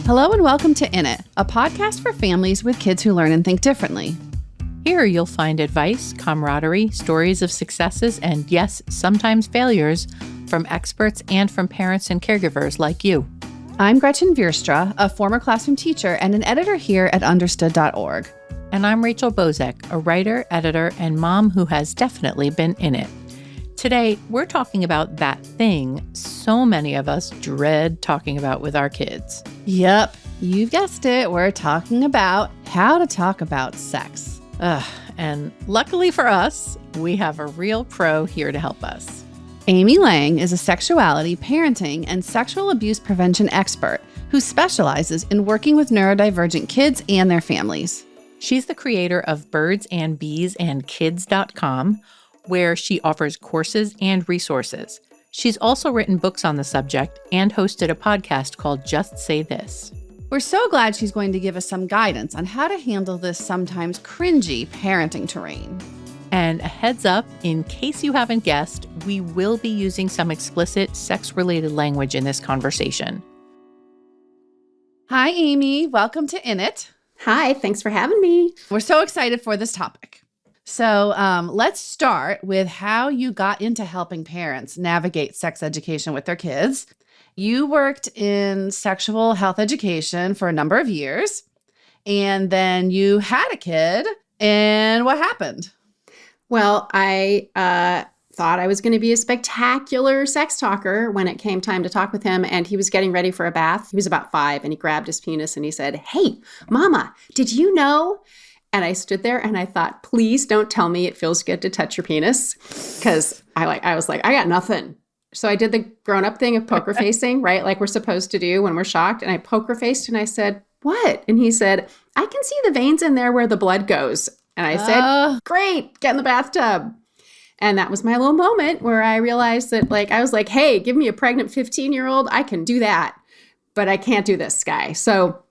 Hello and welcome to In It, a podcast for families with kids who learn and think differently. Here you'll find advice, camaraderie, stories of successes, and yes, sometimes failures from experts and from parents and caregivers like you. I'm Gretchen Vierstra, a former classroom teacher and an editor here at understood.org. And I'm Rachel Bozek, a writer, editor, and mom who has definitely been in it. Today, we're talking about that thing so many of us dread talking about with our kids. Yep, you've guessed it. We're talking about how to talk about sex. And luckily for us, we have a real pro here to help us. Amy Lang is a sexuality, parenting, and sexual abuse prevention expert who specializes in working with neurodivergent kids and their families. She's the creator of birdsandbeesandkids.com, where she offers courses and resources. She's also written books on the subject and hosted a podcast called Just Say This. We're so glad she's going to give us some guidance on how to handle this sometimes cringy parenting terrain. And a heads up, in case you haven't guessed, we will be using some explicit sex-related language in this conversation. Hi, Amy. Welcome to In It. Hi, thanks for having me. We're so excited for this topic. So let's start with how you got into helping parents navigate sex education with their kids. You worked in sexual health education for a number of years, and then you had a kid, and what happened? Well, I thought I was going to be a spectacular sex talker when it came time to talk with him, and he was getting ready for a bath. He was about 5, and he grabbed his penis, and he said, "Hey, Mama, did you know?" And I stood there and I thought, please don't tell me it feels good to touch your penis. Because I was like, I got nothing. So I did the grown-up thing of poker facing, right? Like we're supposed to do when we're shocked. And I poker faced and I said, what? And he said, I can see the veins in there where the blood goes. And I said, great, get in the bathtub. And that was my little moment where I realized that I was like, hey, give me a pregnant 15-year-old. I can do that, but I can't do this guy. So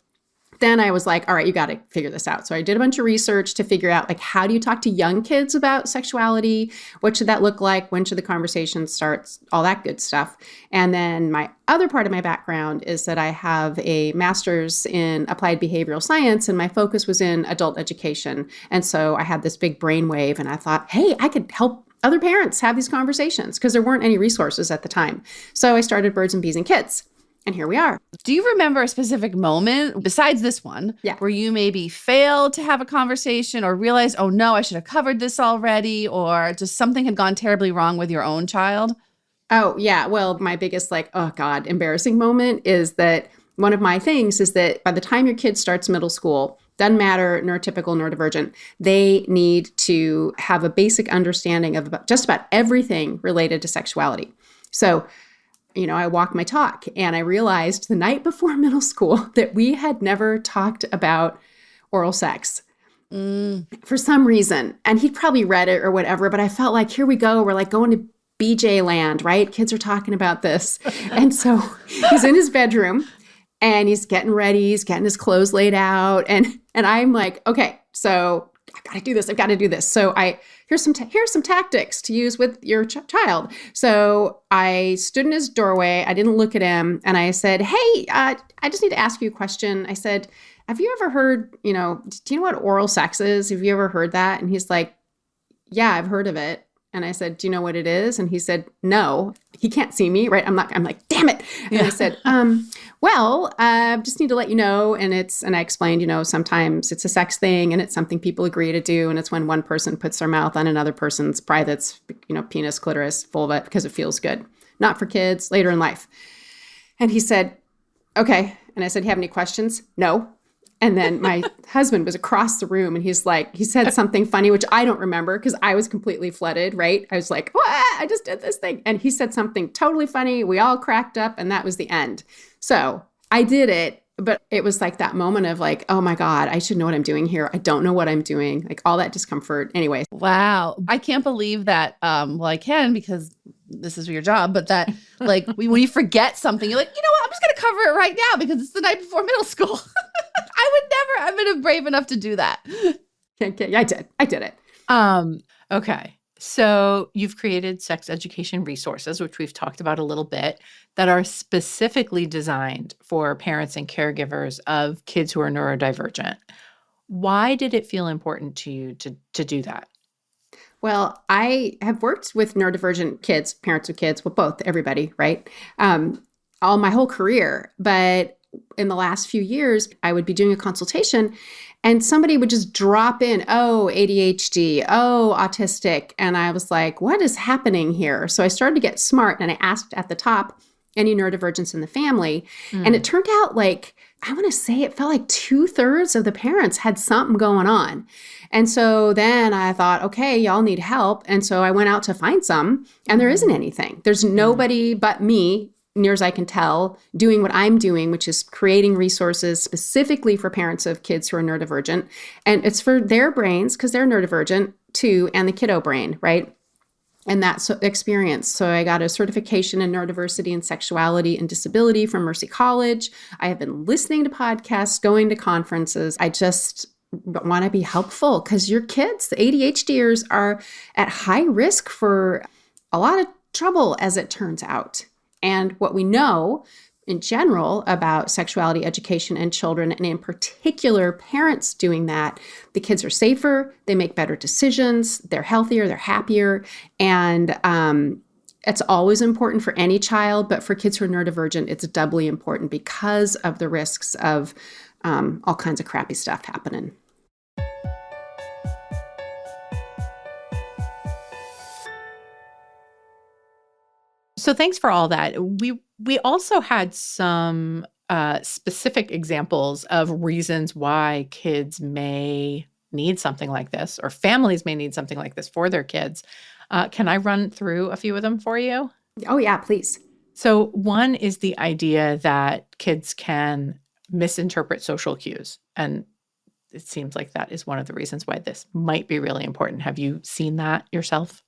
then I was like, all right, you got to figure this out. So I did a bunch of research to figure out how do you talk to young kids about sexuality? What should that look like? When should the conversation start? All that good stuff. And then my other part of my background is that I have a master's in applied behavioral science, and my focus was in adult education. And so I had this big brainwave, and I thought, hey, I could help other parents have these conversations because there weren't any resources at the time. So I started Birds and Bees and Kids. And here we are. Do you remember a specific moment besides this one where you maybe failed to have a conversation or realized, oh no, I should have covered this already, or just something had gone terribly wrong with your own child? Oh, yeah. Well, my biggest embarrassing moment is that one of my things is that by the time your kid starts middle school, doesn't matter, neurotypical, neurodivergent, they need to have a basic understanding of just about everything related to sexuality. So I walk my talk, and I realized the night before middle school that we had never talked about oral sex for some reason. And he'd probably read it or whatever, but I felt like, here we go. We're going to BJ land, right? Kids are talking about this. And so he's in his bedroom and he's getting ready. He's getting his clothes laid out. And I'm like, okay, so I've got to do this. I've got to do this. So here's some tactics to use with your child. So I stood in his doorway. I didn't look at him. And I said, hey, I just need to ask you a question. I said, have you ever heard, do you know what oral sex is? Have you ever heard that? And he's like, yeah, I've heard of it. And I said, do you know what it is? And he said, no. He can't see me, right? I'm like, damn it. And I said, well, I just need to let you know. And I explained, sometimes it's a sex thing and it's something people agree to do. And it's when one person puts their mouth on another person's privates, penis, clitoris, vulva, because it feels good. Not for kids, later in life. And he said, okay. And I said, you have any questions? No. And then my husband was across the room, and he said something funny, which I don't remember because I was completely flooded, right? I was like, what? I just did this thing. And he said something totally funny. We all cracked up, and that was the end. So I did it, but it was like that moment of oh my God, I should know what I'm doing here. I don't know what I'm doing. All that discomfort. Anyway. Wow. I can't believe that. I can because this is your job, but that when you forget something, you're like, you know what? I'm just going to cover it right now because it's the night before middle school. I would never have been brave enough to do that. Yeah, I did it. Okay. So you've created sex education resources, which we've talked about a little bit, that are specifically designed for parents and caregivers of kids who are neurodivergent. Why did it feel important to you to do that? Well, I have worked with neurodivergent kids, parents of kids, well, both, everybody, right? All my whole career. But in the last few years, I would be doing a consultation and somebody would just drop in, oh, ADHD, oh, autistic. And I was like, what is happening here? So I started to get smart and I asked at the top, any neurodivergence in the family. And it turned out like, I want to say it felt like 2/3 of the parents had something going on. And so then I thought, okay, y'all need help. And so I went out to find some, and there isn't anything. There's nobody but me, near as I can tell, doing what I'm doing, which is creating resources specifically for parents of kids who are neurodivergent. And it's for their brains, because they're neurodivergent too, and the kiddo brain, right? And that experience. So I got a certification in neurodiversity and sexuality and disability from Mercy College. I have been listening to podcasts, going to conferences. I just want to be helpful because your kids, the ADHDers, are at high risk for a lot of trouble, as it turns out. And what we know in general about sexuality education and children, and in particular parents doing that, the kids are safer, they make better decisions, they're healthier, they're happier. And it's always important for any child, but for kids who are neurodivergent, it's doubly important because of the risks of all kinds of crappy stuff happening. So thanks for all that. We also had some specific examples of reasons why kids may need something like this, or families may need something like this for their kids. Can I run through a few of them for you? Oh, yeah, please. So one is the idea that kids can misinterpret social cues. And it seems like that is one of the reasons why this might be really important. Have you seen that yourself?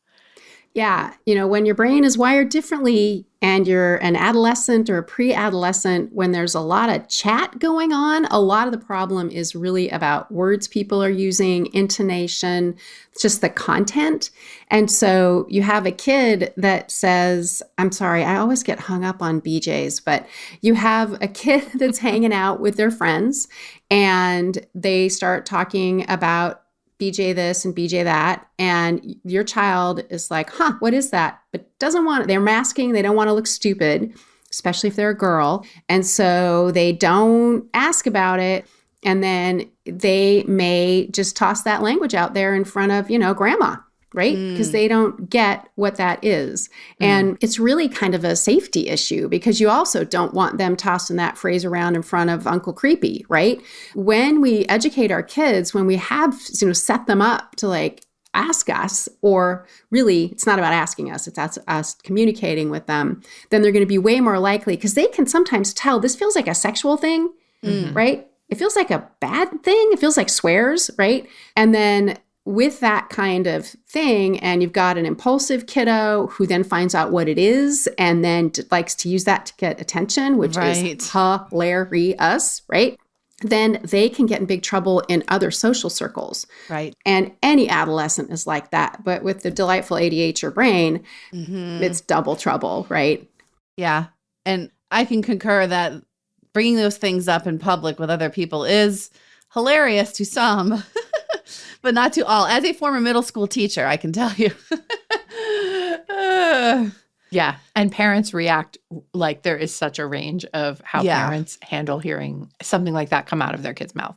Yeah. When your brain is wired differently and you're an adolescent or a pre-adolescent, when there's a lot of chat going on, a lot of the problem is really about words people are using, intonation, just the content. And so you have a kid that says, I'm sorry, I always get hung up on BJs, but you have a kid that's hanging out with their friends and they start talking about BJ this and BJ that. And your child is like, what is that? But doesn't want it. They're masking. They don't want to look stupid, especially if they're a girl. And so they don't ask about it. And then they may just toss that language out there in front of, grandma, right? Because they don't get what that is. And it's really kind of a safety issue because you also don't want them tossing that phrase around in front of Uncle Creepy, right? When we educate our kids, when we have, set them up to ask us, or really it's not about asking us, it's us communicating with them, then they're going to be way more likely, because they can sometimes tell this feels like a sexual thing, right? It feels like a bad thing. It feels like swears, right? And then with that kind of thing, and you've got an impulsive kiddo who then finds out what it is and then likes to use that to get attention, which is hilarious, right? Then they can get in big trouble in other social circles. Right. And any adolescent is like that. But with the delightful ADHD brain, it's double trouble, right? Yeah. And I can concur that bringing those things up in public with other people is hilarious to some, but not to all. As a former middle school teacher, I can tell you. Yeah. And parents react like there is such a range of how parents handle hearing something like that come out of their kid's mouth.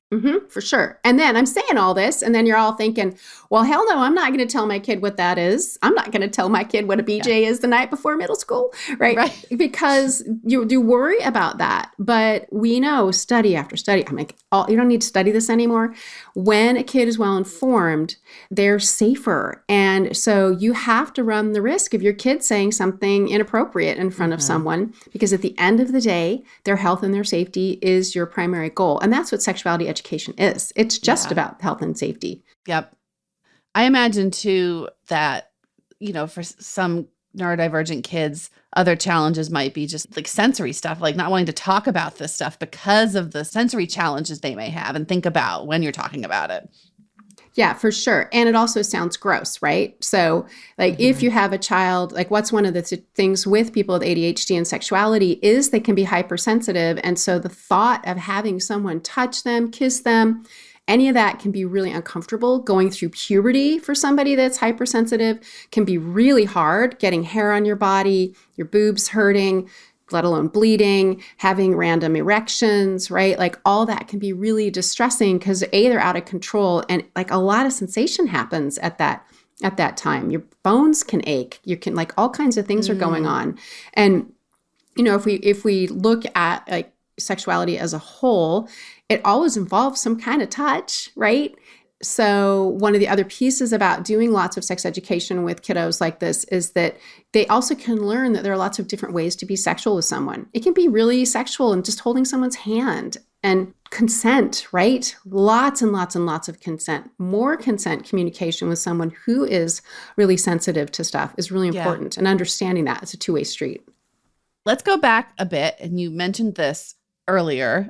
For sure. And then I'm saying all this, and then you're all thinking, well, hell no, I'm not going to tell my kid what that is. I'm not going to tell my kid what a BJ is the night before middle school, right? Because you do worry about that. But we know study after study, I'm like, you don't need to study this anymore. When a kid is well informed, they're safer. And so you have to run the risk of your kid saying something inappropriate in front of someone, because at the end of the day, their health and their safety is your primary goal. And that's what sexuality education is. It's just about health and safety. Yep. I imagine too that, for some neurodivergent kids, other challenges might be just like sensory stuff, like not wanting to talk about this stuff because of the sensory challenges they may have and think about when you're talking about it. Yeah, for sure. And it also sounds gross, right? So, like, if you have a child, like, what's one of the things with people with ADHD and sexuality is they can be hypersensitive. And so the thought of having someone touch them, kiss them, any of that can be really uncomfortable. Going through puberty for somebody that's hypersensitive can be really hard. Getting hair on your body, your boobs hurting, let alone bleeding, having random erections, right? Like all that can be really distressing because they're out of control, and like a lot of sensation happens at that time. Your bones can ache. You can, like, all kinds of things are going on. And if we look at like sexuality as a whole, it always involves some kind of touch, right? So one of the other pieces about doing lots of sex education with kiddos like this is that they also can learn that there are lots of different ways to be sexual with someone. It can be really sexual and just holding someone's hand, and consent, right? Lots and lots and lots of consent. More consent communication with someone who is really sensitive to stuff is really important. And understanding that it's a two-way street. Let's go back a bit. And you mentioned this earlier,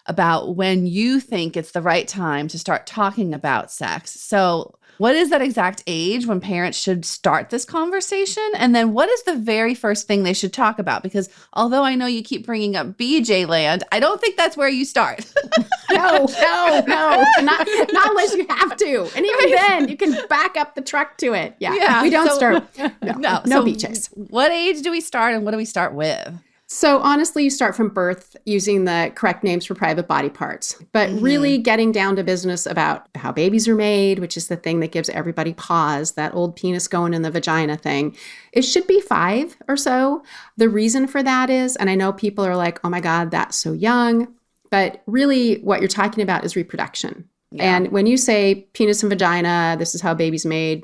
about when you think it's the right time to start talking about sex. So what is that exact age when parents should start this conversation? And then what is the very first thing they should talk about? Because although I know you keep bringing up BJ land, I don't think that's where you start. No, not unless you have to. And even then, you can back up the truck to it. Yeah. We don't start. No So beaches. What age do we start, and what do we start with? So honestly, you start from birth using the correct names for private body parts, but really getting down to business about how babies are made, which is the thing that gives everybody pause, that old penis going in the vagina thing. It should be 5 or so. The reason for that is, and I know people are like, oh my God, that's so young, but really what you're talking about is reproduction. Yeah. And when you say penis and vagina, this is how baby's made,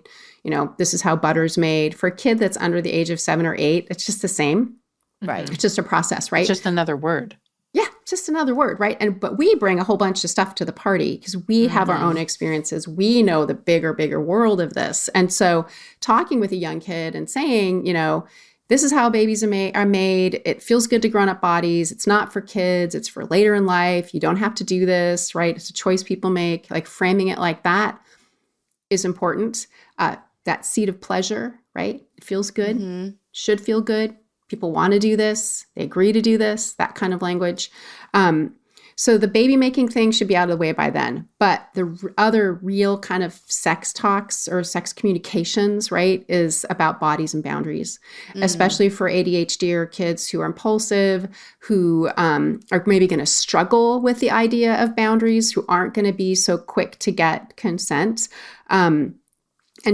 this is how butter's made. For a kid that's under the age of 7 or 8, it's just the same. Right. It's just a process, right? It's just another word. Yeah, just another word, right? But we bring a whole bunch of stuff to the party because we have our own experiences. We know the bigger world of this. And so talking with a young kid and saying, this is how babies are made. It feels good to grown-up bodies. It's not for kids. It's for later in life. You don't have to do this, right? It's a choice people make. Like framing it like that is important. That seed of pleasure, right? It feels good, should feel good. People want to do this. They agree to do this, that kind of language. So the baby making thing should be out of the way by then. But the other real kind of sex talks or sex communications, right, is about bodies and boundaries, especially for ADHD or kids who are impulsive, who are maybe going to struggle with the idea of boundaries, who aren't going to be so quick to get consent. And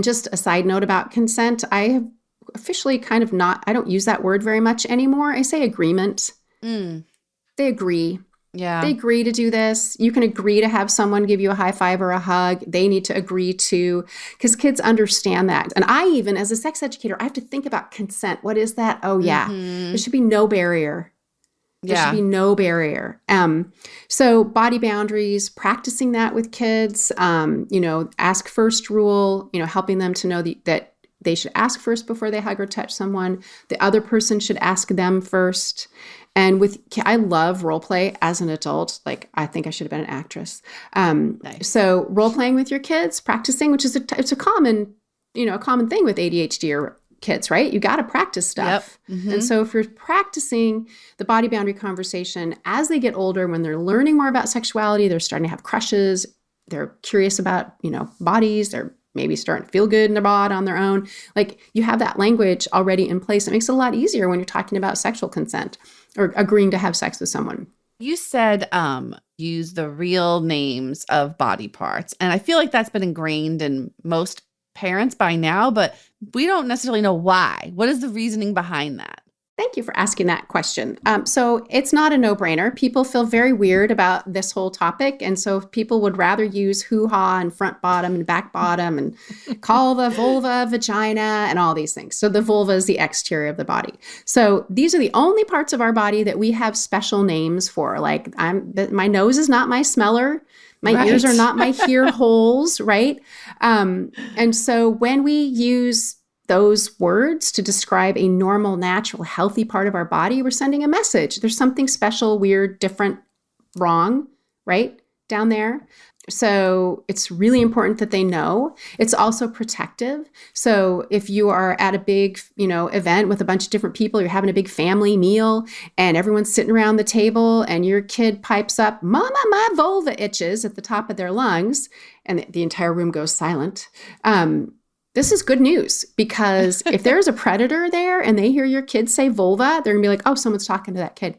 just a side note about consent, I have officially I don't use that word very much anymore. I say agreement. They agree. Yeah. They agree to do this. You can agree to have someone give you a high five or a hug. They need to agree to, because kids understand that. And I even, as a sex educator, I have to think about consent. What is that? Oh, yeah. There should be no barrier. There should be no barrier. So body boundaries, practicing that with kids, ask first rule, helping them to know that they should ask first before they hug or touch someone. The other person should ask them first. And I love role play as an adult. Like, I think I should have been an actress. Nice. So role playing with your kids, practicing, which is it's a common thing with ADHD or kids, right? You got to practice stuff. Yep. And so if you're practicing the body boundary conversation as they get older, when they're learning more about sexuality, they're starting to have crushes, they're curious about, bodies, they're maybe starting to feel good in their body on their own. Like, you have that language already in place. It makes it a lot easier when you're talking about sexual consent or agreeing to have sex with someone. You said use the real names of body parts. And I feel like that's been ingrained in most parents by now, but we don't necessarily know why. What is the reasoning behind that? Thank you for asking that question. So it's not a no-brainer. People feel very weird about this whole topic. And so people would rather use hoo-ha and front bottom and back bottom and call the vulva vagina and all these things. So the vulva is the exterior of the body. So these are the only parts of our body that we have special names for. Like, my nose is not my smeller. My ears are not my hear holes, right? And so when we use those words to describe a normal, natural, healthy part of our body, we're sending a message. There's something special, weird, different, wrong, right? Down there. So it's really important that they know. It's also protective. So if you are at a big, event with a bunch of different people, you're having a big family meal and everyone's sitting around the table and your kid pipes up, "Mama, my vulva itches" at the top of their lungs, and the entire room goes silent. This is good news, because if there's a predator there and they hear your kid say vulva, they're gonna be like, "Oh, someone's talking to that kid."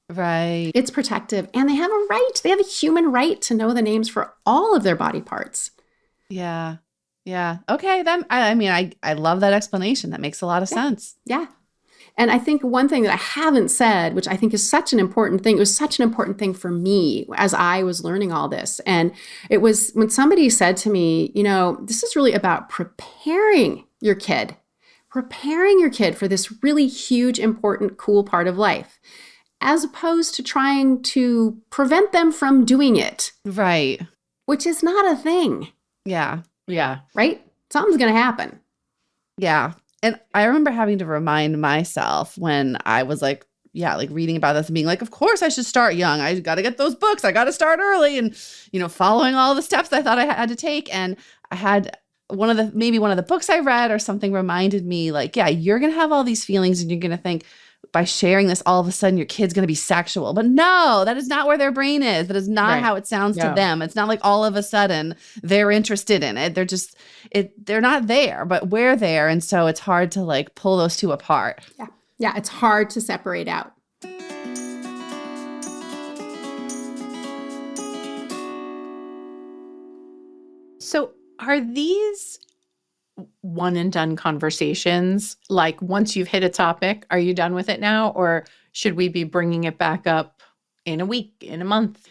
Right. It's protective, and they have a right. They have a human right to know the names for all of their body parts. Yeah. Yeah. Okay. Then I love that explanation. That makes a lot of sense. Yeah. And I think one thing that I haven't said, which I think is such an important thing, it was such an important thing for me as I was learning all this. And it was when somebody said to me, this is really about preparing your kid for this really huge, important, cool part of life, as opposed to trying to prevent them from doing it. Right. Which is not a thing. Yeah. Yeah. Right? Something's going to happen. Yeah. And I remember having to remind myself when I was reading about this and being like, of course I should start young. I got to get those books. I got to start early, and, following all the steps I thought I had to take. And I had one of the books I read or something reminded me, like, yeah, you're going to have all these feelings and you're going to think, by sharing this, all of a sudden your kid's going to be sexual. But no, that is not where their brain is. That is not how it sounds to them. It's not like all of a sudden they're interested in it. They're not there, but we're there. And so it's hard to pull those two apart. Yeah. Yeah. It's hard to separate out. So are these one and done conversations? Like, once you've hit a topic, are you done with it now? Or should we be bringing it back up in a week, in a month?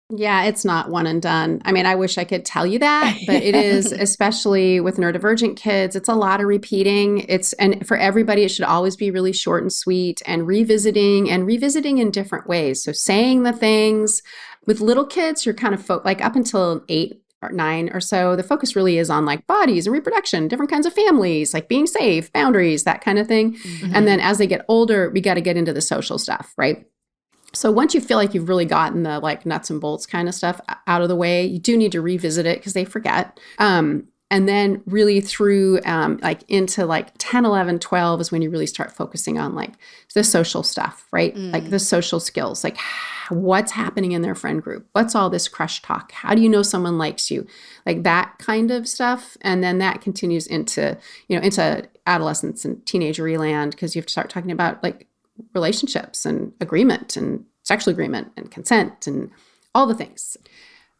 Yeah, it's not one and done. I mean, I wish I could tell you that, but it is, especially with neurodivergent kids, it's a lot of repeating. And for everybody, it should always be really short and sweet, and revisiting in different ways. So saying the things with little kids, you're kind of up until 8 or 9 or so, the focus really is on bodies and reproduction, different kinds of families, being safe, boundaries, that kind of thing. Mm-hmm. And then as they get older, we got to get into the social stuff, right? So once you feel like you've really gotten the nuts and bolts kind of stuff out of the way, you do need to revisit it because they forget. And then really through into 10, 11, 12 is when you really start focusing on the social stuff, right? The social skills, what's happening in their friend group? What's all this crush talk? How do you know someone likes you? That kind of stuff. And then that continues into adolescence and teenagery land, because you have to start talking about relationships and agreement and sexual agreement and consent and all the things.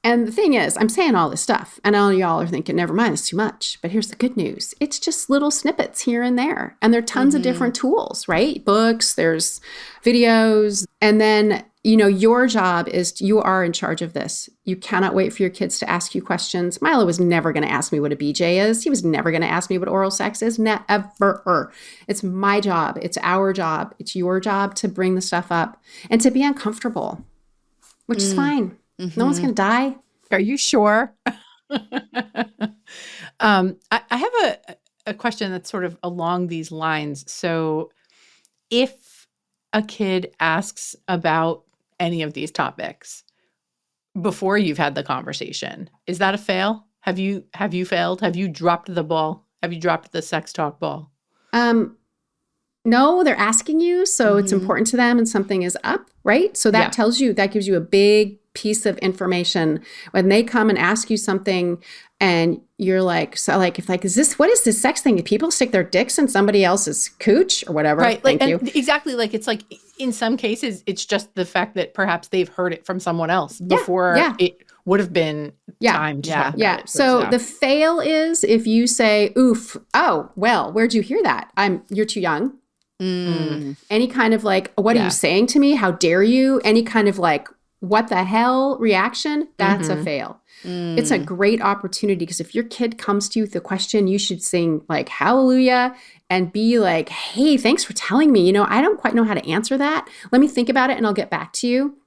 And the thing is, I'm saying all this stuff, and all y'all are thinking, never mind, it's too much. But here's the good news. It's just little snippets here and there. And there are tons of different tools, right? Books, there's videos. And then, your job is, you are in charge of this. You cannot wait for your kids to ask you questions. Milo was never going to ask me what a BJ is. He was never going to ask me what oral sex is. Never. It's my job. It's our job. It's your job to bring the stuff up and to be uncomfortable, which is fine. Mm-hmm. No one's going to die. Are you sure? I have a question that's sort of along these lines. So if a kid asks about any of these topics before you've had the conversation, is that a fail? Have you failed? Have you dropped the ball? Have you dropped the sex talk ball? No, they're asking you. So it's important to them and something is up, right? So that tells you, that gives you a big piece of information when they come and ask you something and you're what is this sex thing? Do people stick their dicks in somebody else's cooch or whatever? Right. Thank you. Exactly. It's in some cases, it's just the fact that perhaps they've heard it from someone else before it would have been time to talk about it. So the fail is if you say, oof, oh, well, where'd you hear that? You're too young. Any kind of what are you saying to me? How dare you? Any kind of what the hell reaction, that's a fail. It's a great opportunity, because if your kid comes to you with a question, you should sing hallelujah and be hey, thanks for telling me. I don't quite know how to answer that. Let me think about it and I'll get back to you,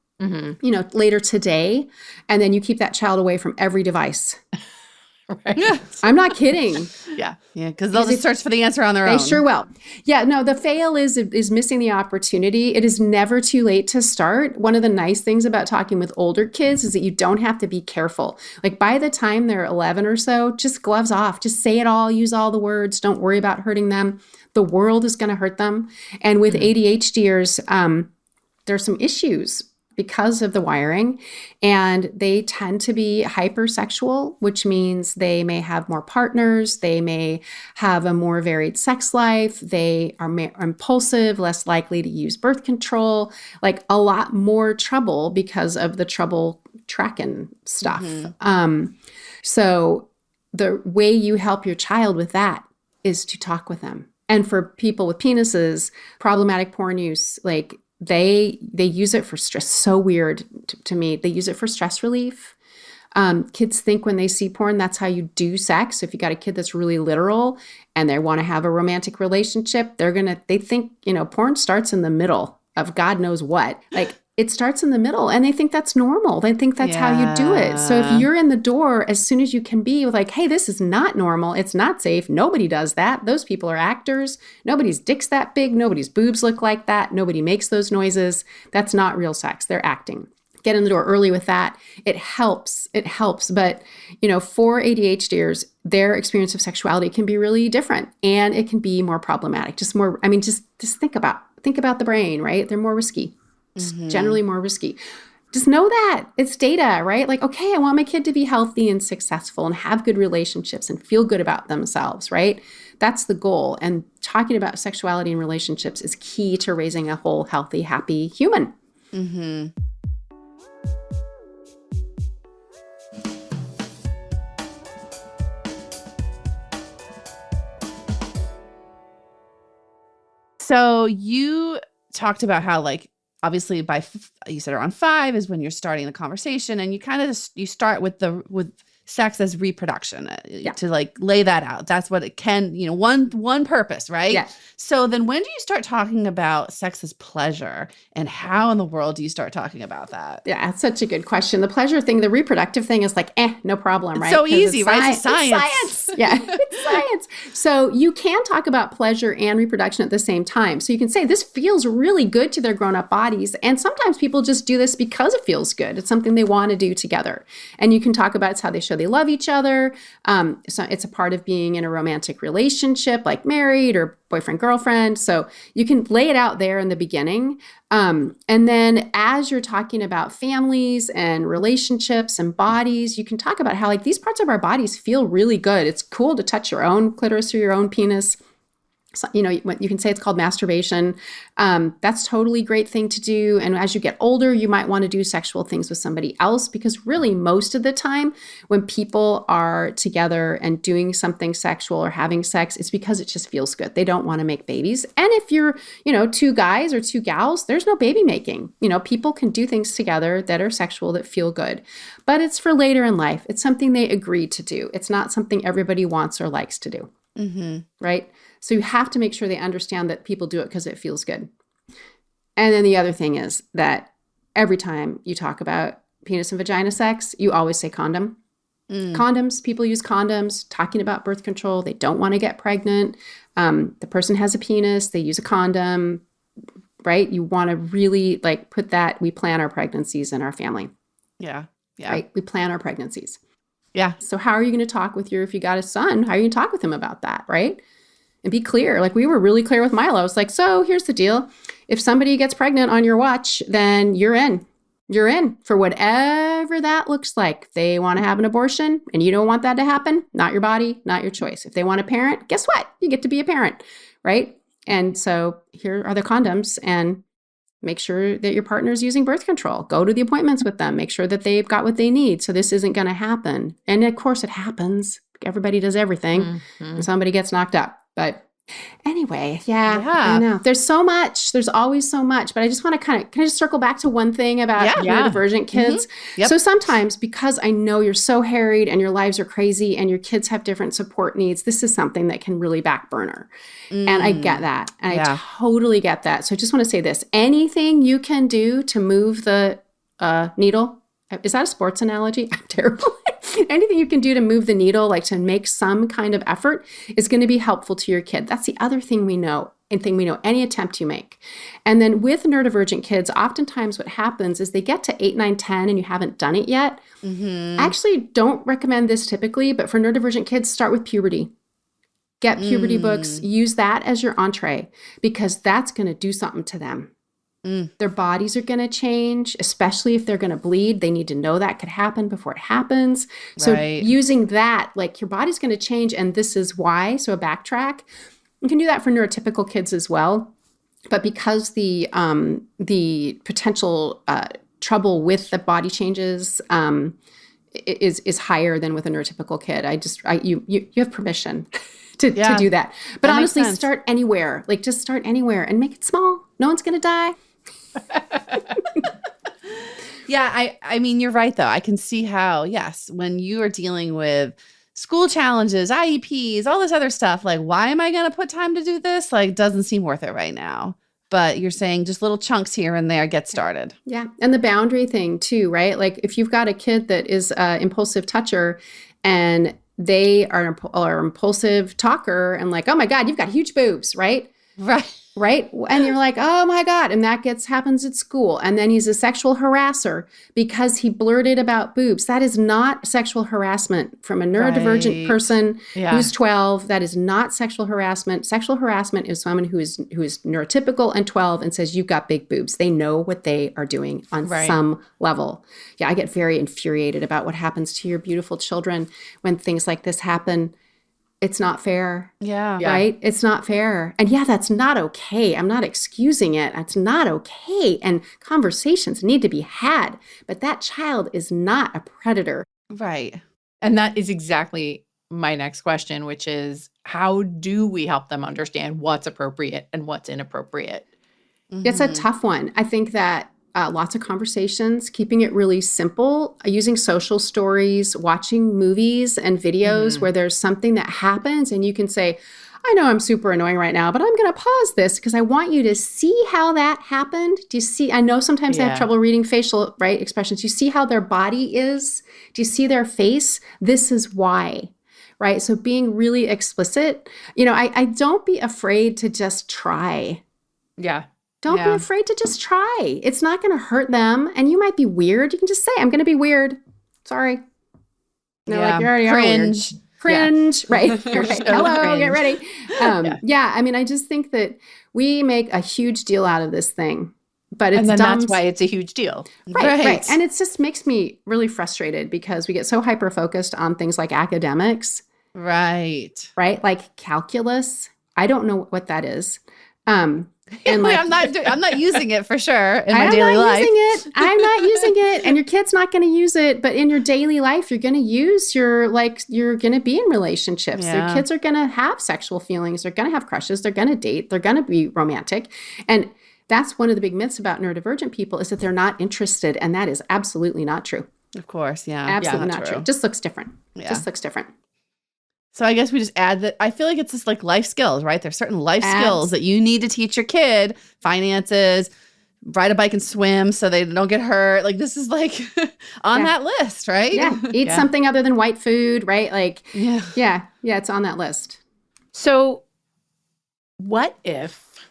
later today. And then you keep that child away from every device. Right. I'm not kidding. Yeah. Because they'll just search for the answer on their own. They sure will. Yeah, no, the fail is missing the opportunity. It is never too late to start. One of the nice things about talking with older kids is that you don't have to be careful. Like by the time they're 11 or so, just gloves off. Just say it all, use all the words. Don't worry about hurting them. The world is going to hurt them. And with ADHDers, there's some issues because of the wiring, and they tend to be hypersexual, which means they may have more partners, they may have a more varied sex life, they are impulsive, less likely to use birth control, like a lot more trouble because of the trouble tracking stuff. So the way you help your child with that is to talk with them. And for people with penises, problematic porn use, like they use it for stress. So weird to me. They use it for stress relief. Kids think when they see porn, that's how you do sex. So if you got a kid that's really literal and they want to have a romantic relationship, they think, porn starts in the middle of God knows what. Like it starts in the middle and they think that's normal. They think that's how you do it. So if you're in the door as soon as you can be with like, hey, this is not normal. It's not safe. Nobody does that. Those people are actors. Nobody's dick's that big. Nobody's boobs look like that. Nobody makes those noises. That's not real sex. They're acting. Get in the door early with that. It helps. It helps. But, for ADHDers, their experience of sexuality can be really different and it can be more problematic. Just think about the brain, right? They're more risky. Generally more risky. Just know that it's data, right? Like, okay, I want my kid to be healthy and successful and have good relationships and feel good about themselves, right? That's the goal. And talking about sexuality and relationships is key to raising a whole, healthy, happy human. So you talked about how obviously you said around 5 is when you're starting the conversation, and you kind of you start with sex as reproduction to lay that out. That's what it can, one purpose, right? Yeah. So then when do you start talking about sex as pleasure, and how in the world do you start talking about that? Yeah, that's such a good question. The pleasure thing, the reproductive thing is no problem, right? It's so easy, right? It's science. It's science. Yeah, it's science. So you can talk about pleasure and reproduction at the same time. So you can say this feels really good to their grown-up bodies. And sometimes people just do this because it feels good. It's something they want to do together. And you can talk about it's how they show they love each other. So it's a part of being in a romantic relationship, like married or boyfriend, girlfriend. So you can lay it out there in the beginning. And then as you're talking about families and relationships and bodies, you can talk about how these parts of our bodies feel really good. It's cool to touch your own clitoris or your own penis. So, you can say it's called masturbation. That's totally great thing to do. And as you get older, you might want to do sexual things with somebody else, because really most of the time when people are together and doing something sexual or having sex, it's because it just feels good. They don't want to make babies. And if you're, 2 guys or 2 gals, there's no baby making. People can do things together that are sexual that feel good, but it's for later in life. It's something they agree to do. It's not something everybody wants or likes to do. Right? So you have to make sure they understand that people do it because it feels good. And then the other thing is that every time you talk about penis and vagina sex, you always say condom. Condoms, people use condoms, talking about birth control. They don't want to get pregnant. The person has a penis, they use a condom, right? You want to really put that, we plan our pregnancies in our family. Yeah. Yeah. Right? We plan our pregnancies. Yeah. So how are you going to talk with if you got a son, how are you going to talk with him about that, right? And be clear. We were really clear with Milo. It's so here's the deal. If somebody gets pregnant on your watch, then you're in. You're in for whatever that looks like. If they want to have an abortion and you don't want that to happen, not your body, not your choice. If they want a parent, guess what? You get to be a parent, right? And so here are the condoms, and make sure that your partner is using birth control. Go to the appointments with them. Make sure that they've got what they need. So this isn't going to happen. And of course it happens. Everybody does everything and somebody gets knocked up. But anyway, I know. There's so much. There's always so much. But I just want to can I just circle back to one thing about neurodivergent kids? Yep. So sometimes, because I know you're so harried and your lives are crazy and your kids have different support needs, this is something that can really back burner. And I get that. And I totally get that. So I just want to say this. Anything you can do to move the needle. Is that a sports analogy? I'm terrible. anything you can do to move the needle, like to make some kind of effort, is going to be helpful to your kid. That's the other thing we know. Any attempt you make. And then with neurodivergent kids, oftentimes what happens is they get to 8, 9, 10 and you haven't done it yet. I actually don't recommend this typically, but for neurodivergent kids, start with puberty. Get puberty books, use that as your entree, because that's going to do something to them. Their bodies are going to change, especially if they're going to bleed. They need to know that could happen before it happens. So using that, like your body's going to change and this is why, so a backtrack. You can do that for neurotypical kids as well. But because the potential trouble with the body changes is higher than with a neurotypical kid, you have permission to do that. But that honestly, start anywhere. Like just start anywhere and make it small. No one's going to die. Yeah, I mean, you're right, though. I can see how, yes, when you are dealing with school challenges, IEPs, all this other stuff, like, why am I going to put time to do this? Like, doesn't seem worth it right now. But you're saying just little chunks here and there, get started. Yeah. And the boundary thing too, right? Like if you've got a kid that is an impulsive toucher and they are an impulsive talker and like, oh my God, you've got huge boobs, right? Right. And you're like, oh my God. And that happens at school. And then he's a sexual harasser because he blurted about boobs. That is not sexual harassment from a neurodivergent person who's 12. That is not sexual harassment. Sexual harassment is someone who is neurotypical and 12 and says, you've got big boobs. They know what they are doing on some level. Yeah, I get very infuriated about what happens to your beautiful children when things like this happen. It's not fair. Yeah. Right? It's not fair. And yeah, that's not okay. I'm not excusing it. It's not okay. And conversations need to be had. But that child is not a predator. Right. And that is exactly my next question, which is how do we help them understand what's appropriate and what's inappropriate? It's a tough one. I think that lots of conversations, keeping it really simple, using social stories, watching movies and videos where there's something that happens and you can say, I know I'm super annoying right now, but I'm going to pause this because I want you to see how that happened. Do you see? I know sometimes they have trouble reading facial expressions. Do you see how their body is? Do you see their face? This is why. Right? So being really explicit, I don't be afraid to just try. Yeah. Don't be afraid to just try. It's not going to hurt them. And you might be weird. You can just say, I'm going to be weird. Sorry. And they're like, you're already cringe. Cringe. Yeah. Right. Hello, get ready. I mean, I just think that we make a huge deal out of this thing. But it's and then dumb. that's why it's a huge deal. Right. And it just makes me really frustrated because we get so hyper-focused on things like academics. Right. Like calculus. I don't know what that is. And I'm not using it for sure in my daily life. I'm not using it. And your kid's not going to use it. But in your daily life, you're going to use you're going to be in relationships. Yeah. Your kids are going to have sexual feelings. They're going to have crushes. They're going to date. They're going to be romantic. And that's one of the big myths about neurodivergent people is that they're not interested. And that is absolutely not true. Of course. Yeah. Absolutely not true. Just looks different. Yeah. Just looks different. So I guess we just add that. I feel like it's just like life skills, right? There's certain life skills that you need to teach your kid. Finances, ride a bike and swim so they don't get hurt. Like this is like on that list, right? Yeah. Eat something other than white food, right? Like, yeah, it's on that list. So what if,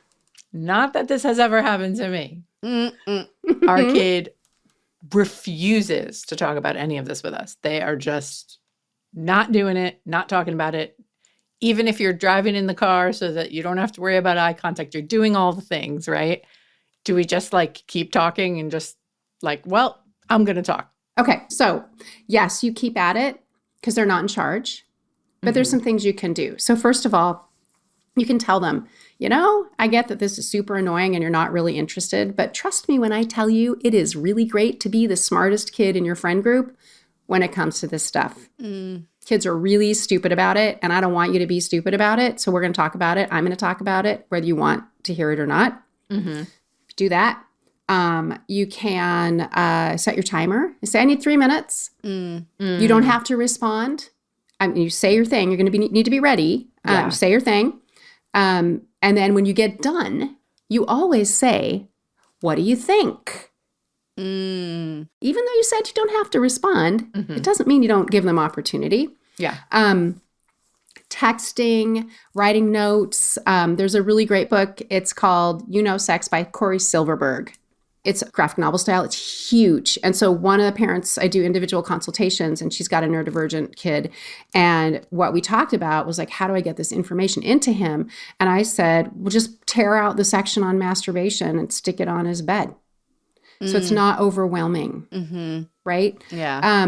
not that this has ever happened to me, our kid refuses to talk about any of this with us. They are just not doing it, not talking about it. Even if you're driving in the car so that you don't have to worry about eye contact, you're doing all the things, right? Do we just keep talking and just well, I'm going to talk? Okay. So yes, you keep at it because they're not in charge, but there's some things you can do. So first of all, you can tell them, I get that this is super annoying and you're not really interested, but trust me when I tell you it is really great to be the smartest kid in your friend group when it comes to this stuff. Kids are really stupid about it, and I don't want you to be stupid about it, so we're going to talk about it. I'm going to talk about it, whether you want to hear it or not. Do that. You can set your timer. You say, I need 3 minutes. You don't have to respond. You say your thing. You're going to need to be ready. Say your thing. And then when you get done, you always say, what do you think? Mm. Even though you said you don't have to respond, it doesn't mean you don't give them opportunity. Yeah. Texting, writing notes. There's a really great book. It's called You Know Sex by Corey Silverberg. It's graphic novel style. It's huge. And so one of the parents, I do individual consultations, and she's got a neurodivergent kid. And what we talked about was like, how do I get this information into him? And I said, well, just tear out the section on masturbation and stick it on his bed. So it's not overwhelming, right? Yeah.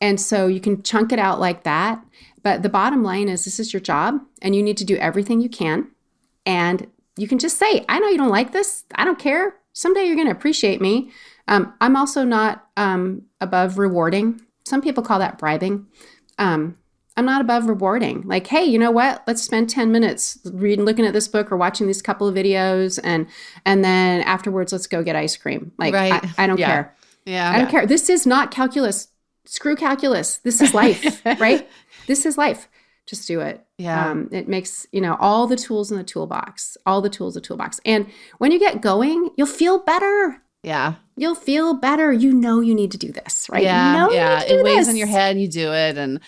And so you can chunk it out like that. But the bottom line is this is your job, and you need to do everything you can. And you can just say, I know you don't like this. I don't care. Someday you're going to appreciate me. I'm also not above rewarding. Some people call that bribing. I'm not above rewarding. Like, hey, you know what? Let's spend 10 minutes looking at this book or watching these couple of videos. And then afterwards, let's go get ice cream. Like, Right. I don't care. Yeah. I don't care. This is not calculus. Screw calculus. This is life, right? This is life. Just do it. Yeah. It makes, all the tools in the toolbox, And when you get going, you'll feel better. Yeah. You'll feel better. You know you need to do this, right? Yeah. You know you need to do It weighs this. in your head and you do it. And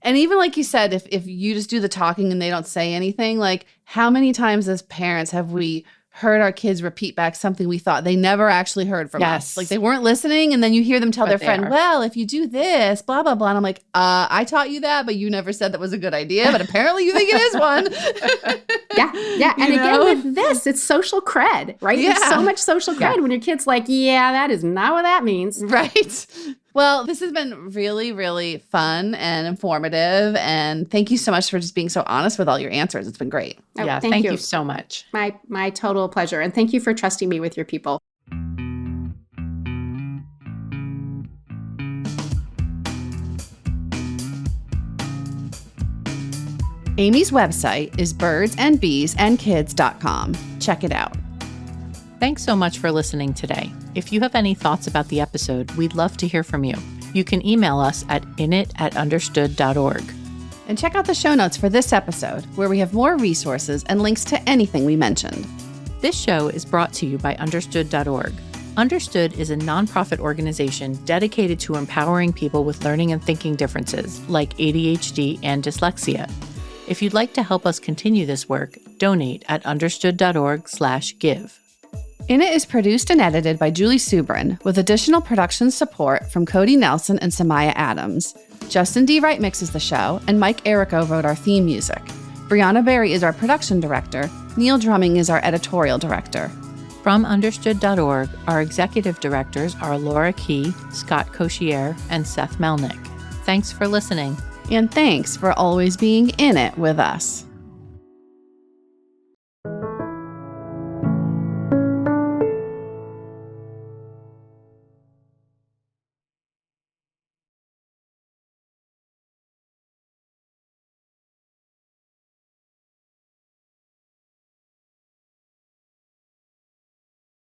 even like you said, if you just do the talking and they don't say anything, like how many times as parents have we heard our kids repeat back something we thought they never actually heard from us? Like they weren't listening, and then you hear them tell But their they friend, are. well, if you do this, blah, blah, blah. And I'm like, I taught you that, but you never said that was a good idea. But apparently you think it is one. Yeah. And You again, know? with this, it's social cred, right? There's Yeah. so much social cred when your kid's like, yeah, that is not what that means. Right. Well, this has been really, really fun and informative. And thank you so much for just being so honest with all your answers. It's been great. Oh, Yeah. Thank you so much. My total pleasure. And thank you for trusting me with your people. Amy's website is birdsandbeesandkids.com. Check it out. Thanks so much for listening today. If you have any thoughts about the episode, we'd love to hear from you. You can email us at init@understood.org. And check out the show notes for this episode, where we have more resources and links to anything we mentioned. This show is brought to you by understood.org. Understood is a nonprofit organization dedicated to empowering people with learning and thinking differences like ADHD and dyslexia. If you'd like to help us continue this work, donate at understood.org/give. In It is produced and edited by Julie Subrin, with additional production support from Cody Nelson and Samaya Adams. Justin D. Wright mixes the show, and Mike Errico wrote our theme music. Brianna Berry is our production director. Neil Drumming is our editorial director. From understood.org, our executive directors are Laura Key, Scott Coshier, and Seth Melnick. Thanks for listening. And thanks for always being in it with us.